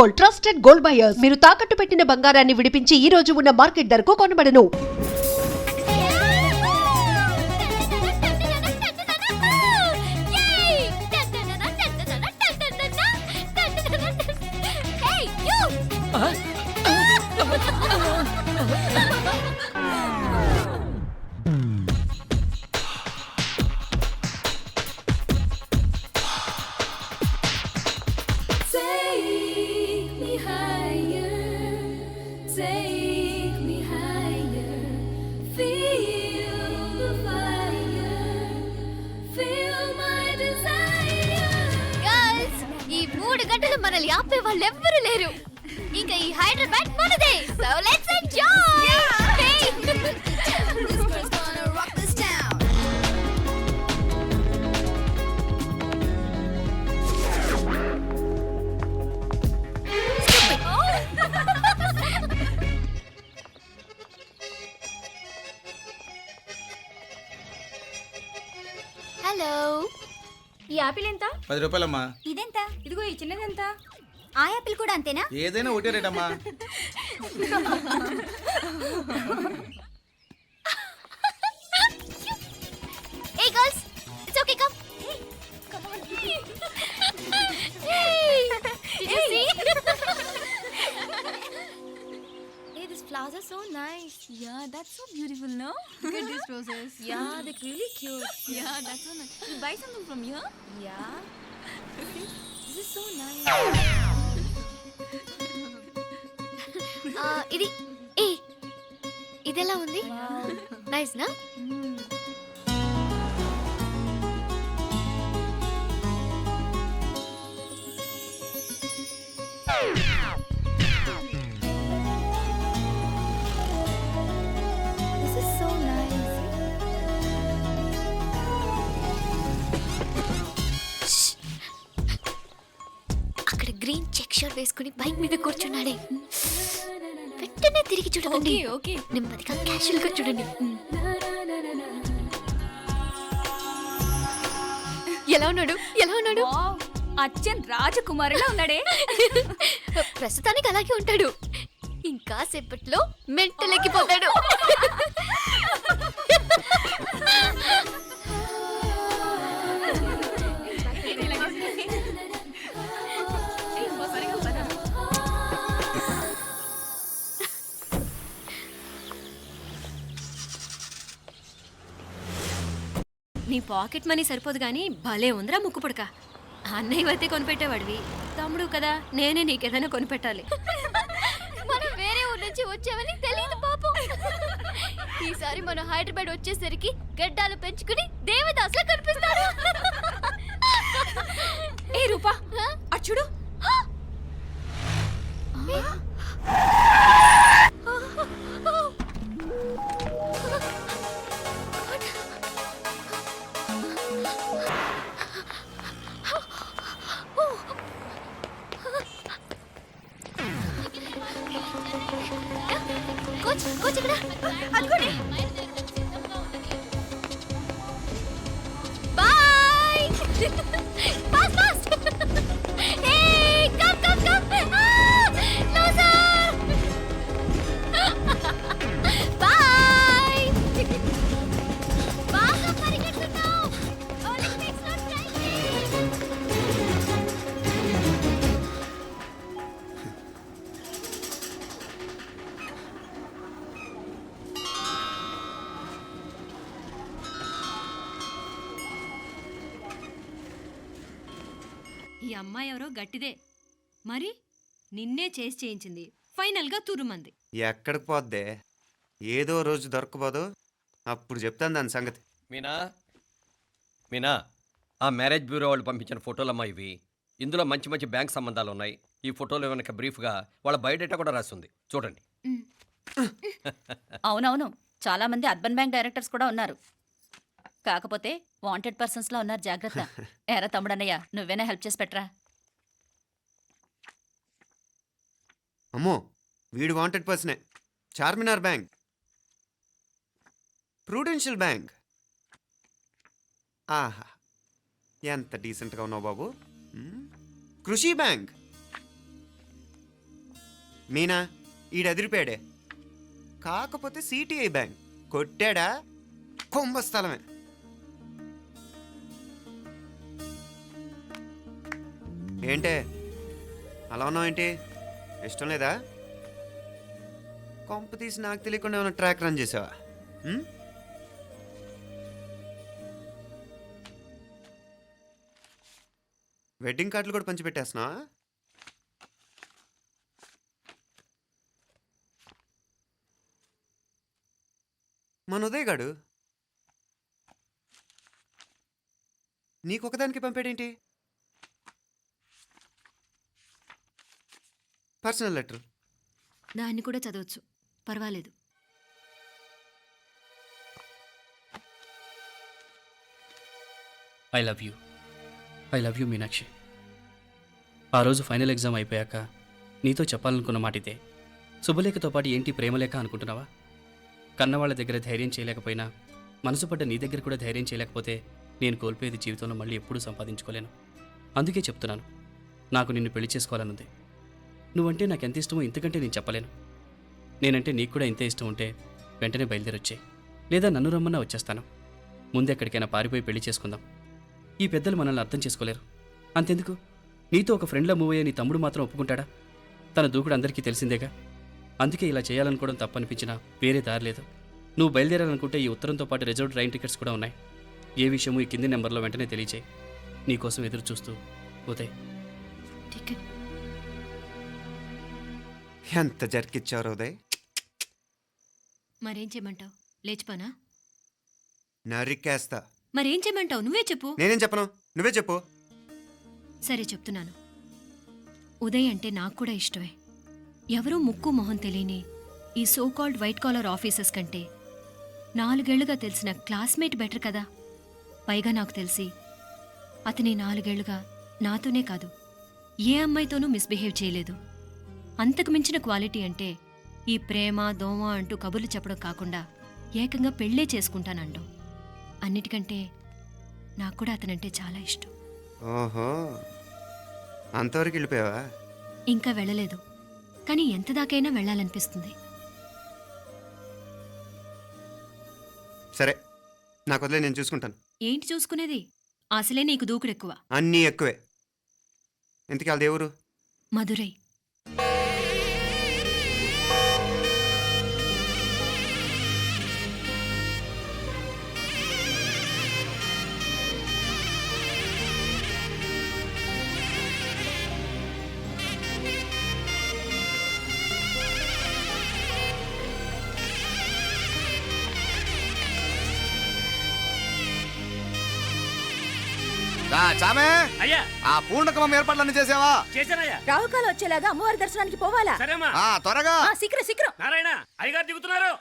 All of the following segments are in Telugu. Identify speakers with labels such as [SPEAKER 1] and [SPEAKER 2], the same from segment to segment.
[SPEAKER 1] Gold, trusted gold buyers. మీరు తాకట్టు పెట్టిన బంగారాన్ని విడిపించి ఈ రోజు ఉన్న మార్కెట్ ధరకు కొనబడను.
[SPEAKER 2] మనల్ని ఆపే వాళ్ళు ఎవ్వరూ లేరు. ఇంకా ఈ హైదరాబాద్ మనదే. So let's enjoy. హలో,
[SPEAKER 3] ఈ యాపిల్ ఎంత?
[SPEAKER 4] 10 రూపాయలమ్మా.
[SPEAKER 2] ఇదెంత?
[SPEAKER 3] ఇదిగో ఈ చిన్నది ఎంత?
[SPEAKER 2] ఆ యాపిల్ కూడా అంతేనా?
[SPEAKER 4] ఏదైనా ఒకటే రేట్ అమ్మా.
[SPEAKER 2] Hey girls, it's okay, come. Come on. Hey, did you see?
[SPEAKER 3] Hey, these flowers are so nice. Yeah, that's so beautiful, no? Look at these roses. Yeah, they're really cute. Yeah, that's so nice. You buy something from here? Yeah. This is so nice.
[SPEAKER 2] ఇది ఇదెలా ఉంది? నైస్ నా?
[SPEAKER 3] This is so nice.
[SPEAKER 2] అక్కడ గ్రీన్ చెక్ షర్ట్ వేసుకుని బైక్ మీద కూర్చున్నాడే. వెంటనే తిరిగి చూడకండి.
[SPEAKER 3] ఓకే.
[SPEAKER 2] నెమ్మదిగా క్యాషువల్ గా చూడండి. ఎలా ఉన్నాడు? ఎలా ఉన్నాడు?
[SPEAKER 3] Wow, అచ్చన్ రాజకుమారిలా ఉన్నాడే.
[SPEAKER 2] ప్రస్తుతానికి అలాగే ఉంటాడు. ఇంకా సేపట్లో మెంటలెక్కిపోతాడు.
[SPEAKER 5] నీ పాకెట్ మనీ సరిపోదు గానీ భలే ఉందిరా ముక్కు పుడక. అన్నయ్య అయితే కొనిపెట్టేవాడివి, తమ్ముడు కదా నేనే నీకేదైనా కొనిపెట్టాలి.
[SPEAKER 2] మనం వేరే ఊరు నుంచి వచ్చామని తెలియదు పాపం. ఈసారి మనం హైదరాబాద్ వచ్చేసరికి గడ్డాలు పెంచుకుని దేవదాసులా కనిపిస్తాడు.
[SPEAKER 3] ఏ రూపా, అటు చూడు.
[SPEAKER 2] కోచ్ ఇక్కడ అనుకోండి. Boy. Fast fast. Hey come come come. No sir. Boy. బాగా పరిగెడుతున్నావు. ఒలింపిక్స్ లో ట్రై చేయి.
[SPEAKER 5] ఈ అమ్మాయి ఎవరో గట్టిదే, మరి నిన్నే చేసి చేయించింది, ఫైనల్గా తురుమంది.
[SPEAKER 6] ఎక్కడికి పోద్దే? ఏదో రోజు దొరకపోదు, అప్పుడు చెప్తాను దాని సంగతి.
[SPEAKER 7] మీనా మీనా ఆ మ్యారేజ్ బ్యూరో వాళ్ళు పంపించిన ఫోటోలమ్మా ఇవి. ఇందులో మంచి మంచి బ్యాంక్ సంబంధాలు ఉన్నాయి. ఈ ఫోటోలో వెనక బ్రీఫ్గా వాళ్ళ బయోడేటా కూడా రాస్తుంది, చూడండి.
[SPEAKER 8] అవునవును, చాలా మంది అర్బన్ బ్యాంక్ డైరెక్టర్స్ కూడా ఉన్నారు. కాకపోతే వాంటెడ్ పర్సన్స్ లా ఉన్నారు, జాగ్రత్త. ఎరా తమ్ముడన్నయ్య, నువ్వేనా హెల్ప్ చేసి పెట్టరా.
[SPEAKER 6] అమ్మో, వీడు వాంటెడ్ పర్సనే. Charminar bank, prudential bank. ఆహా, ఎంత డీసెంట్గా ఉన్నావు బాబు. కృషి బ్యాంక్, మీనా ఈడు అదిరిపాడే. కాకపోతే సిటిఐ బ్యాంక్ కొట్టాడా కుంభస్థలమే. ఏంటే అలా ఉన్నావు ఏంటి? ఇష్టం లేదా? కొంప తీసి నాకు తెలియకుండా ఏమైనా ట్రాక్ రన్ చేసావా? ఉం? వెడ్డింగ్ కార్డులు కూడా పంచిపెట్టేస్తున్నావా? మన ఉదయ్ గాడు నీకొకదానికి పంపాడేంటి? Personal letter.
[SPEAKER 5] దాన్ని కూడా చదవచ్చు, పర్వాలేదు.
[SPEAKER 4] I love you Meenakshi. ఆ రోజు ఫైనల్ ఎగ్జామ్ అయిపోయాక నీతో చెప్పాలనుకున్న మాట ఇదే. శుభలేఖతో పాటు ఏంటి ప్రేమలేఖ అనుకుంటున్నావా? కన్నవాళ్ళ దగ్గర ధైర్యం చేయలేకపోయినా మనసు పడ్డ నీ దగ్గర కూడా ధైర్యం చేయలేకపోతే నేను కోల్పోయేది జీవితంలో మళ్ళీ ఎప్పుడూ సంపాదించుకోలేను. అందుకే చెప్తున్నాను, నాకు నిన్ను పెళ్లి చేసుకోవాలనుంది. నువ్వంటే నాకు ఎంత ఇష్టమో ఇంతకంటే నేను చెప్పలేను. నేనంటే నీకు కూడా ఇంతే ఇష్టం ఉంటే వెంటనే బయలుదేరొచ్చాయి, లేదా నన్ను రమ్మన్నా వచ్చేస్తాను. ముందెక్కడికైనా పారిపోయి పెళ్లి చేసుకుందాం. ఈ పెద్దలు మనల్ని అర్థం చేసుకోలేరు. అంతెందుకు, నీతో ఒక ఫ్రెండ్లా మూవ్ అయ్యే నీ తమ్ముడు మాత్రం ఒప్పుకుంటాడా? తన దూకుడు అందరికీ తెలిసిందేగా. అందుకే ఇలా చేయాలనుకోవడం తప్పనిపించినా వేరే దారి లేదు. నువ్వు బయలుదేరాలనుకుంటే ఈ ఉత్తరంతో పాటు రిజర్వ్ ట్రైన్ టికెట్స్ కూడా ఉన్నాయి. ఏ విషయమూ ఈ కింది నెంబర్లో వెంటనే తెలియచేయి. నీకోసం ఎదురు చూస్తూ ఉదయ్.
[SPEAKER 5] టికెట్
[SPEAKER 6] ఎంత జరికిచ్చారు ఉదయ్.
[SPEAKER 5] మరేం చేయమంటావు? లేచిపోనా?
[SPEAKER 6] నరికేస్తా.
[SPEAKER 5] మరేం చేయమంటావు? నువ్వే చెప్పు.
[SPEAKER 6] నేనేం చెప్పను, నువ్వే చెప్పు.
[SPEAKER 5] సరే చెప్తున్నాను. ఉదయ్ అంటే నాకు కూడా ఇష్టమే. ఎవరూ ముక్కు మొహం తెలియని ఈ so called white collar officers కంటే 4 ఏళ్లుగా తెలిసిన క్లాస్మేట్ బెటర్ కదా. పైగా నాకు తెలిసి అతని 4 ఏళ్లుగా నాతోనే కాదు ఏ అమ్మాయితోనూ మిస్బిహేవ్ చేయలేదు. అంతకు మించిన క్వాలిటీ అంటే ఈ ప్రేమ దోమ అంటూ కబుర్లు చెప్పడం కాకుండా ఏకంగా పెళ్ళే చేసుకుంటానండు. అన్నిటికంటే నాకు కూడా అతనంటే చాలా ఇష్టం.
[SPEAKER 6] ఓహో, అంతవరకు వెళ్ళిపోయావా?
[SPEAKER 5] ఇంకా వెళ్ళలేదు, కానీ ఎంత దాకైనా వెళ్ళాలనిపిస్తుంది.
[SPEAKER 6] సరే, నాకు వదిలే, నేను చూసుకుంటాను.
[SPEAKER 5] ఏంటి చూసుకునేది? అసలే నీకు దూకుడెక్కువ.
[SPEAKER 6] అన్నీ ఎక్కువే. ఇంతకీ వాళ్ళ దేవురు?
[SPEAKER 5] మధురై.
[SPEAKER 9] చామే
[SPEAKER 10] అయ్యా,
[SPEAKER 9] ఆ పూర్ణకమం ఏర్పాట్లన్నీ చేసావా?
[SPEAKER 10] చేశానయ్యా.
[SPEAKER 8] రాహుకాలు వచ్చేలాగా అమ్మవారి దర్శనానికి పోవాలా?
[SPEAKER 10] సరేమ్మా.
[SPEAKER 9] త్వరగా.
[SPEAKER 8] శీఘ్రం.
[SPEAKER 10] నారాయణ, అయ్యగారు దిగుతున్నారు.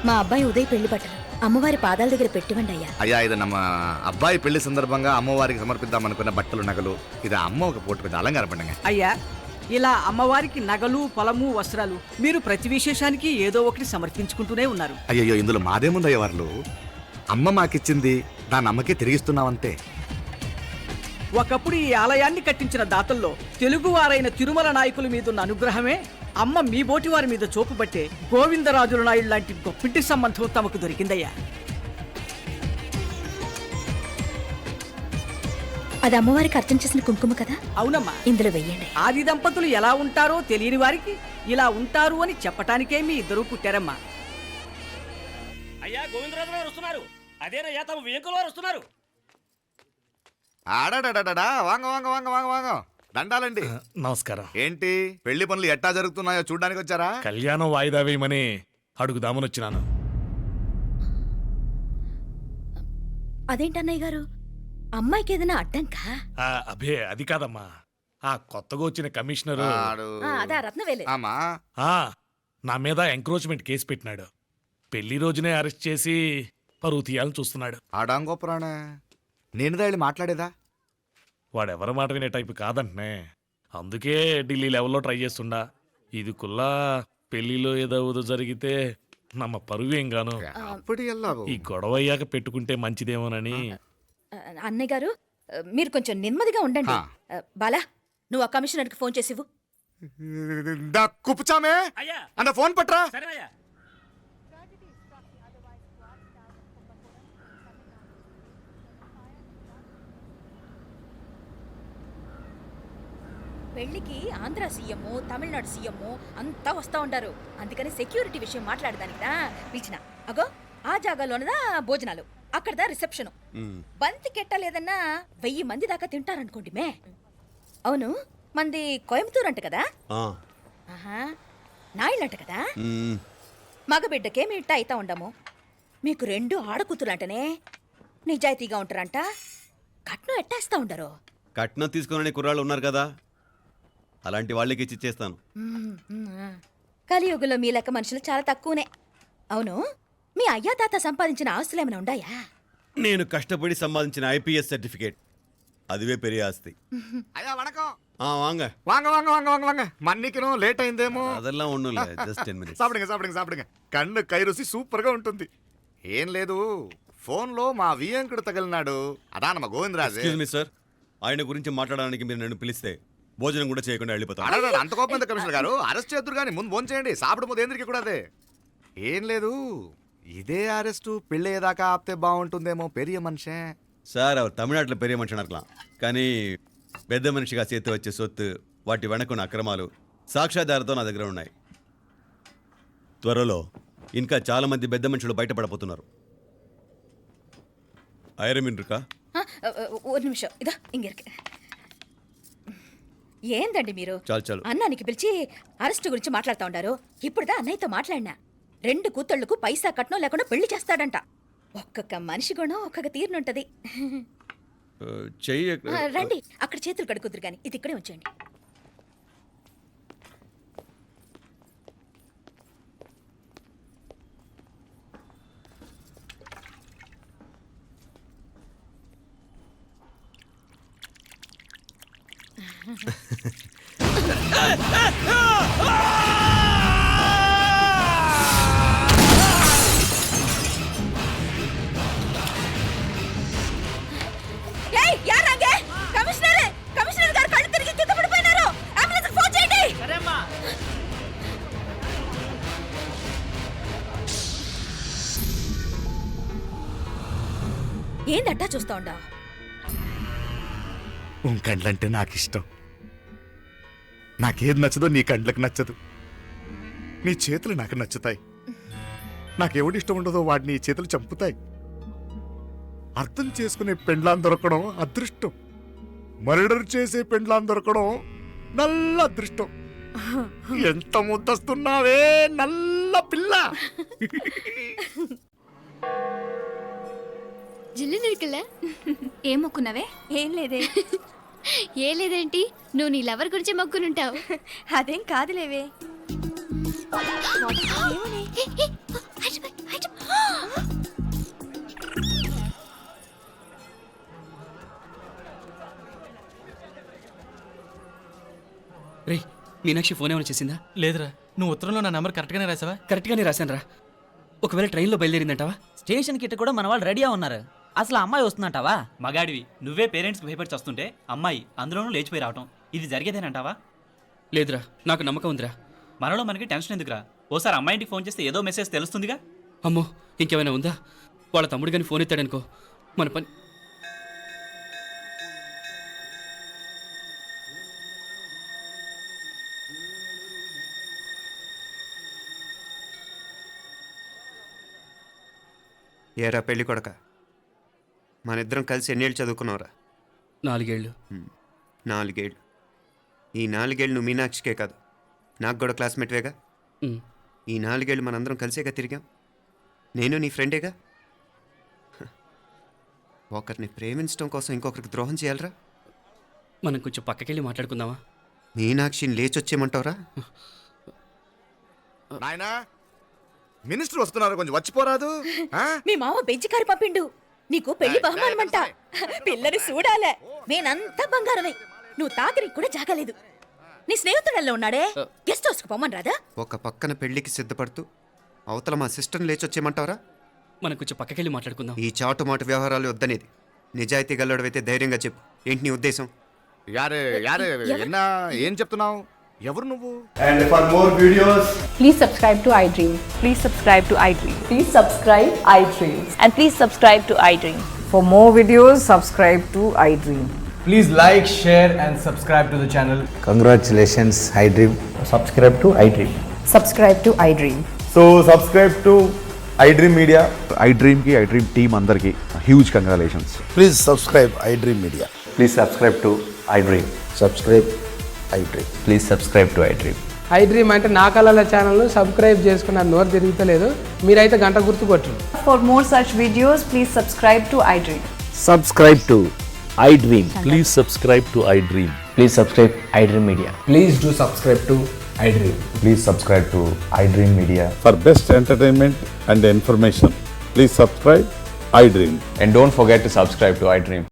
[SPEAKER 3] మా అబ్బాయి ఉదయ్ పెళ్లి బట్టలు అమ్మవారి పాదాల దగ్గర పెట్టివ్వండి అయ్యా.
[SPEAKER 9] అయ్యా, ఇది నమ్మ అబ్బాయి పెళ్లి సందర్భంగా అమ్మవారికి సమర్పిద్దాం అనుకున్న బట్టలు నగలు. ఇది అమ్మ ఒక పూట పెద్ద అలంకార పండుగ.
[SPEAKER 11] అయ్యా, ఇలా అమ్మవారికి నగలు పొలము వస్త్రాలు మీరు ప్రతి విశేషానికి ఏదో ఒకటి సమర్పించుకుంటూనే ఉన్నారు.
[SPEAKER 9] అయ్యయ్యో, ఇందులో మాదేముందయ్య వాళ్ళు. అమ్మ మాకిచ్చింది దాని అమ్మకే తిరిగిస్తున్నామంతే.
[SPEAKER 11] ఒకప్పుడు ఈ ఆలయాన్ని కట్టించిన దాతల్లో తెలుగువారైన తిరుమల నాయకుల మీదున్న అనుగ్రహమే అమ్మ మీ బోటి వారి మీద చూపుబట్టే గోవిందరాజుల నాయుడు లాంటి గొప్పింటి సంబంధం తమకు దొరికిందయ్యా.
[SPEAKER 3] అది అమ్మవారికి అర్చన చేసిన కుంకుమ కదా?
[SPEAKER 11] అవునమ్మా,
[SPEAKER 3] ఇందులో వెయ్యండి.
[SPEAKER 11] ఆది దంపతులు ఎలా ఉంటారో తెలియని వారికి ఇలా ఉంటారు అని చెప్పటానికే మీ ఇద్దరూ పుట్టారమ్మా.
[SPEAKER 10] అయ్యా, గోవిందరాజు గారు వస్తున్నారు. అదేనయ్యా, తమ వెంకుల వారు వస్తున్నారు.
[SPEAKER 9] ఆడాడా, వాంగ వాంగ వాంగ వాంగ వాంగ. దండాలండి.
[SPEAKER 12] నమస్కారం.
[SPEAKER 9] ఏంటి పెళ్లి పనులు ఎట్టా జరుగుతున్నాయో చూడడానికి వచ్చారా?
[SPEAKER 12] కళ్యాణం వాయిదా వేయమని అడుగుదామని వచ్చినాను.
[SPEAKER 3] అదేంటన్నయ్య గారు, అమ్మాయికి ఏదైనా అడ్డంకా?
[SPEAKER 12] అబే, అది కాదమ్మా. ఆ కొత్తగా వచ్చిన కమిషనరు
[SPEAKER 9] ఆడు.
[SPEAKER 3] అదా రత్నవేలే.
[SPEAKER 9] ఆమా,
[SPEAKER 12] నా మీద ఎంక్రోచ్మెంట్ కేసు పెట్టినాడు. పెళ్లి రోజునే అరెస్ట్ చేసి పరువు తీయాలని చూస్తున్నాడు.
[SPEAKER 9] ఆడాంగో పురాణ నేనుదా వెళ్ళి మాట్లాడేదా?
[SPEAKER 12] వాడెవరి మాట వినే టైపు కాదంటనే. అందుకే ఢిల్లీ లెవెల్లో ట్రై చేస్తుండా. ఇది కుల్లా పెళ్లిలో ఏదో జరిగితే నమ్మ పరువేం గాను.
[SPEAKER 9] అప్పుడు
[SPEAKER 12] ఈ గొడవ అయ్యాక పెట్టుకుంటే మంచిదేమోనని.
[SPEAKER 8] అన్నయ్య గారు మీరు కొంచెం నెమ్మదిగా ఉండండి. బాలా నువ్వు ఆ కమిషనర్కి ఫోన్ చేసివు.
[SPEAKER 9] కుప్పుచామే
[SPEAKER 10] అయ్యా
[SPEAKER 9] అన్న ఫోన్ పట్రా.
[SPEAKER 10] సరేనయ్యా.
[SPEAKER 8] పెళ్లికి ఆంధ్ర సీఎం తమిళనాడు సీఎం అంతా వస్తా ఉంటారు. అందుకని సెక్యూరిటీ విషయం మాట్లాడదానికిదా పిలిచిన. అగో ఆ జాగాలోనదా భోజనాలు, అక్కడదా రిసెప్షన్. బంతి కెట్టలేదన్నా 1000 మంది దాకా తింటారనుకోండి మే. అవును మంది కోయంబత్తూర్ అంట కదా? ఆహా నాయుళ్ళంట కదా? మగబిడ్డకే ఇట్ట అయితా ఉండము. మీకు 2 ఆడకూతులంటనే నిజాయితీగా ఉంటారంట. కట్నం ఎట్టేస్తా ఉండరు.
[SPEAKER 7] కట్నం తీసుకునే కుర్రాళ్ళు ఉన్నారు కదా, అలాంటి వాళ్ళకి ఇచ్చి చేస్తాను.
[SPEAKER 8] కలియుగంలో మీ లెక్క మనుషులు చాలా తక్కువనే. అవును మీ అయ్యా తాత సంపాదించిన ఆస్తులు ఏమైనా ఉండాయా?
[SPEAKER 7] నేను కష్టపడి సంపాదించిన ఐపీఎస్ సర్టిఫికేట్, అదివే పెరిగే ఆస్తి.
[SPEAKER 9] అయ్యా వణకం.
[SPEAKER 7] వాంగ
[SPEAKER 9] వాంగ వాంగ వాంగ వాంగ వాంగ మన్నికను లేట్ అయిందేమో.
[SPEAKER 7] అదెல்லாம் ఒన్నుం జస్ట్ 10 minutes.
[SPEAKER 9] సాப்பிடுங்க కన్ను కైరుసి సూపర్ గా ఉంటుంది. ఏం లేదు, ఫోన్ లో మా వియంకుడు తగిలినాడు. అదా నమ్మ గోవిందరాజు.
[SPEAKER 7] ఎక్స్క్యూజ్ మీ సార్, ఆయన గురించి మాట్లాడడానికి మీరు నన్ను పిలిస్తే భోజనం కూడా చేయకుండా వెళ్ళిపోతాను.
[SPEAKER 9] అడగడు, అంత కోపం ఎంత కమిషనర్ గారు? అరెస్ట్ చేద్దరు కానీ ముందు ఫోన్ చేయండి. సాப்பிடும் పోతే ఎందుకు కూడా అదే. ఏం లేదు, ఇదే అరెస్టు పెళ్ళేదాకా ఆపితే బాగుంటుందేమో. పెరియ మనిషే
[SPEAKER 7] సార్, அவர் தமிழ்நாட்டில் பெரிய మనిషి అనర్కలాం, కానీ పెద్ద మనిషిగా చేతి వచ్చే సొత్తు, వాటి వెనకున్న అక్రమాలు సాక్ష్యాధారతో నా దగ్గర ఉన్నాయి. త్వరలో ఇంకా చాలా మంది పెద్ద మనుషులు బయటపడబోతున్నారు. ఐరమిన్ రుకా
[SPEAKER 8] ఒక నిమిషం ఇదా ఇంగిరికి. ఏందండి మీరు
[SPEAKER 7] చాలు
[SPEAKER 8] అన్నానికి పిలిచి అరెస్ట్ గురించి మాట్లాడుతూ ఉండారు. ఇప్పుడుదా అన్నయ్యతో మాట్లాడినా 2 కూతుళ్లకు పైసా కట్నం లేకుండా పెళ్లి చేస్తాడంట. ఒక్కొక్క మనిషి గుణం ఒక్కొక్క తీరునుంటది.
[SPEAKER 7] చెయ్యి
[SPEAKER 8] రండి అక్కడ చేతులు కడుకుదురు గాని ఇది ఇక్కడే ఉంచండి. కమిషనర్ గారు కళ్ళు తిరిగి కింద పడిపోయినారు. అంబులెన్స్ ఫోన్ చేయండి. ఏందట్టా చూస్తా ఉండా?
[SPEAKER 9] కండ్లంటే నాకు ఇష్టం. నాకేది నచ్చదో నీ కండ్లకు నచ్చదు. నీ చేతులు నాకు నచ్చుతాయి. నాకెవడి ఇష్టం ఉండదో వాడిని నీ చేతులు చంపుతాయి. అర్థం చేసుకునే పెండ్లాం దొరకడం అదృష్టం. మర్డర్ చేసే పెండ్లాం దొరకడం నల్ల అదృష్టం. ఎంత ముద్దస్తున్నావే నల్ల పిల్ల.
[SPEAKER 2] జిల్లు నిరుకులే
[SPEAKER 3] ఏం మొక్కున్నావే? ఏం లేదే.
[SPEAKER 2] ఏ లేదేంటి, నువ్వు నీ లవర్ గురించి మొక్కునుంటావు.
[SPEAKER 3] అదేం కాదులేవే.
[SPEAKER 4] రే మీనాక్షి ఫోన్ ఏమైనా చేసిందా?
[SPEAKER 10] లేదురా, నువ్వు ఉత్తరంలో నా నెంబర్ కరెక్ట్గానే రాసావా?
[SPEAKER 4] కరెక్ట్గానే రాశాను రా. ఒకవేళ ట్రైన్లో బయలుదేరిందంటావా?
[SPEAKER 10] స్టేషన్ కిட்ட కూడా మన వాళ్ళు రెడీగా ఉన్నారు. అసలు అమ్మాయి వస్తుందంటావా? మగాడివి నువ్వే పేరెంట్స్కి భయపడి వస్తుంటే అమ్మాయి అందులోనూ లేచిపోయి రావటం ఇది జరిగేదేనంటావా?
[SPEAKER 4] లేదురా, నాకు నమ్మకం ఉందిరా.
[SPEAKER 10] మనలో మనకి టెన్షన్ ఎందుకురా? ఓసారి అమ్మాయింటికి ఫోన్ చేస్తే ఏదో మెసేజ్ తెలుస్తుందిగా.
[SPEAKER 4] అమ్మో ఇంకేమైనా ఉందా? వాళ్ళ తమ్ముడు కానీ ఫోన్ ఎత్తాడనుకో మన పని.
[SPEAKER 6] ఏరా పెళ్ళి కొడక, మన ఇద్దరం కలిసి ఎన్నేళ్ళు చదువుకున్నావురా?
[SPEAKER 4] 4 ఏళ్ళు.
[SPEAKER 6] 4 ఏళ్ళు. ఈ 4 ఏళ్ళు నువ్వు మీనాక్షికే కాదు, నాకు కూడా క్లాస్మేట్వేగా. ఈ 4 ఏళ్ళు మనందరం కలిసేగా తిరిగాం. నేను నీ ఫ్రెండేగా. ఒకరిని ప్రేమించడం కోసం ఇంకొకరికి ద్రోహం చేయాలరా?
[SPEAKER 4] మనం కొంచెం పక్కకెళ్ళి మాట్లాడుకుందామా?
[SPEAKER 6] మీనాక్షిని లేచొచ్చేయమంటావురా?
[SPEAKER 9] నాయనా మినిస్టర్ వస్తున్నారు, కొంచెం వచ్చిపోరాదు.
[SPEAKER 8] మీ మామ బెంచి కారు పంపిండు. నీకు పెళ్లి బహుమానమంట. పిల్లని చూడాలే. నేనంతా బంగారమే. నువ్వు తాకరికి కూడా జాగలేదు. నీ స్నేహితుడల్లో ఉన్నాడే, గెస్ట్ హౌస్కి పొమ్మని రాదా?
[SPEAKER 6] ఒక పక్కన పెళ్లికి సిద్ధపడుతూ అవతల మా సిస్టర్ని లేచొచ్చేయమంటావరా?
[SPEAKER 4] మనం కొంచెం పక్కకెళ్ళి మాట్లాడుకుందాం.
[SPEAKER 6] ఈ చాటుమాటు వ్యవహారాలు వద్దనేది. నిజాయితీ గల్లడవైతే ధైర్యంగా చెప్పు. ఏంటి నీ ఉద్దేశం?
[SPEAKER 9] యారే యారే ఎన్నా ఏం చెప్తున్నావు? ఎవరు నువ్వు?
[SPEAKER 13] And for more videos,
[SPEAKER 3] Please subscribe to iDream. Please subscribe to iDream. Please subscribe iDream. And please subscribe to iDream.
[SPEAKER 11] For more videos, subscribe to iDream.
[SPEAKER 13] please like, share and subscribe to the channel.
[SPEAKER 14] Congratulations, iDream.
[SPEAKER 13] Subscribe to iDream.
[SPEAKER 3] Subscribe to iDream.
[SPEAKER 13] So subscribe to iDream Media.
[SPEAKER 9] iDream కి iDream టీమ్ అందరికి huge congratulations.
[SPEAKER 14] Please subscribe iDream Media.
[SPEAKER 13] Please subscribe to iDream.
[SPEAKER 14] Subscribe iDream.
[SPEAKER 13] Please subscribe to iDream.
[SPEAKER 11] iDream అంటే నా కళల ఛానల్ సబ్స్క్రైబ్ చేసుకున్న నోరు తిరుగుతలేదు. మీరైతే గంట గుర్తు కొట్టండి.
[SPEAKER 3] For more such videos, please subscribe to iDream.
[SPEAKER 14] Subscribe to iDream. Please subscribe to iDream.
[SPEAKER 13] Please subscribe iDream Media. Please do subscribe to iDream.
[SPEAKER 14] Please subscribe to iDream Media.
[SPEAKER 9] For best entertainment and information, please subscribe iDream.
[SPEAKER 13] And don't forget to subscribe to iDream.